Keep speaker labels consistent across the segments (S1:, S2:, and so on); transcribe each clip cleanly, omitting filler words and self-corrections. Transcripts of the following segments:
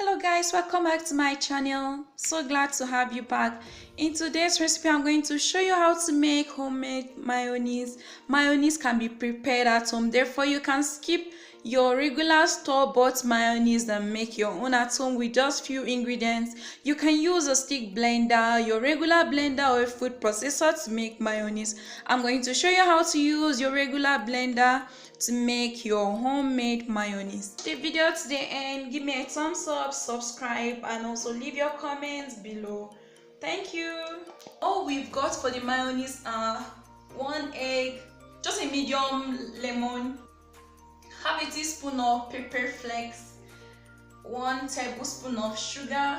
S1: Hello guys, welcome back to my channel. So glad to have you back. In today's recipe, I'm going to show you how to make homemade mayonnaise. Mayonnaise can be prepared at home, therefore you can skip your regular store-bought mayonnaise and make your own at home with just few ingredients. You can use a stick blender, your regular blender, or a food processor to make mayonnaise. I'm going to show you how to use your regular blender to make your homemade mayonnaise. The video to the end, give me a thumbs up, subscribe, and also leave your comments below. Thank you. All we've got for the mayonnaise are 1 egg, just a medium lemon, half a teaspoon of pepper flakes, 1 tablespoon of sugar,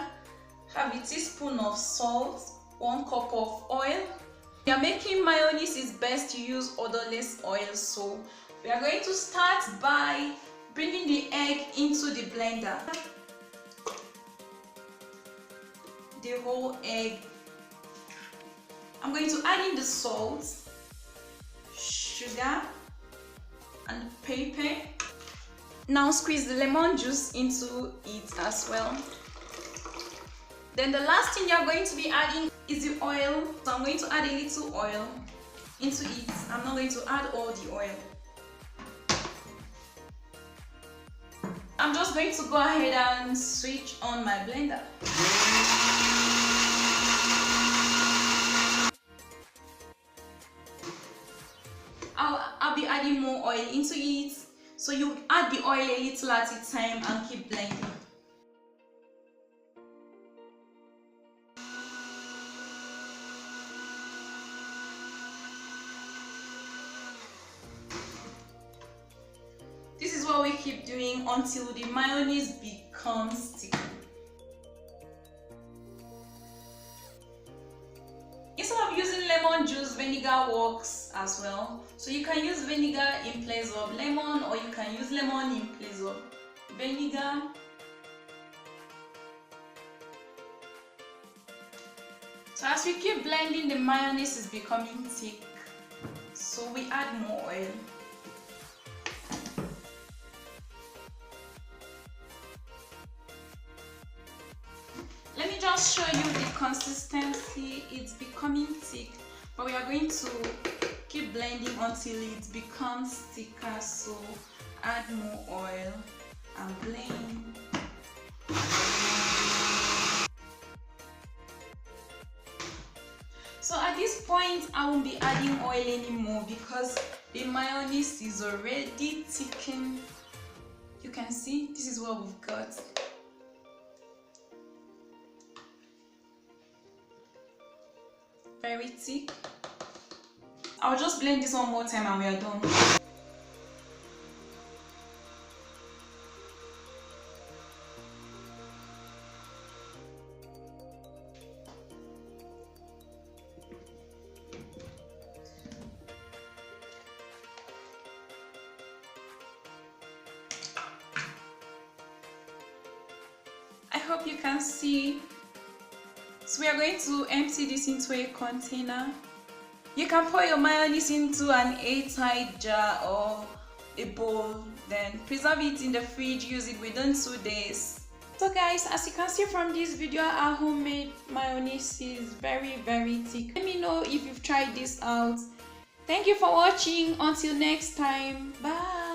S1: half a teaspoon of salt, 1 cup of oil. If you are making mayonnaise, it's best to use odorless oil, so we are going to start by bringing the egg into the blender. The whole egg. I'm going to add in the salt, sugar, and pepper. Now squeeze the lemon juice into it as well. Then the last thing you're going to be adding is the oil. So I'm going to add a little oil into it. I'm not going to add all the oil. I'm just going to go ahead and switch on my blender. I'll be adding more oil into it, so you add the oil a little at a time and keep blending. This is what we keep doing until the mayonnaise becomes sticky. Instead of using lemon juice, vinegar works as well. So you can use vinegar in place of lemon, or you can use lemon in place of vinegar. So as we keep blending, the mayonnaise is becoming thick. So we add more oil. Let me just show you the consistency. It's becoming thick, but we are going to keep blending until it becomes thicker. So add more oil and blend. So at this point, I won't be adding oil anymore because the mayonnaise is already thickened. You can see this is what we've got. Very thick. I'll just blend this one more time and we are done. I hope you can see. So we are going to empty this into a container. You can pour your mayonnaise into an airtight jar or a bowl, then preserve it in the fridge, use it within 2 days. So guys, as you can see from this video, our homemade mayonnaise is very thick. Let me know if you've tried this out. Thank you for watching. Until next time, bye.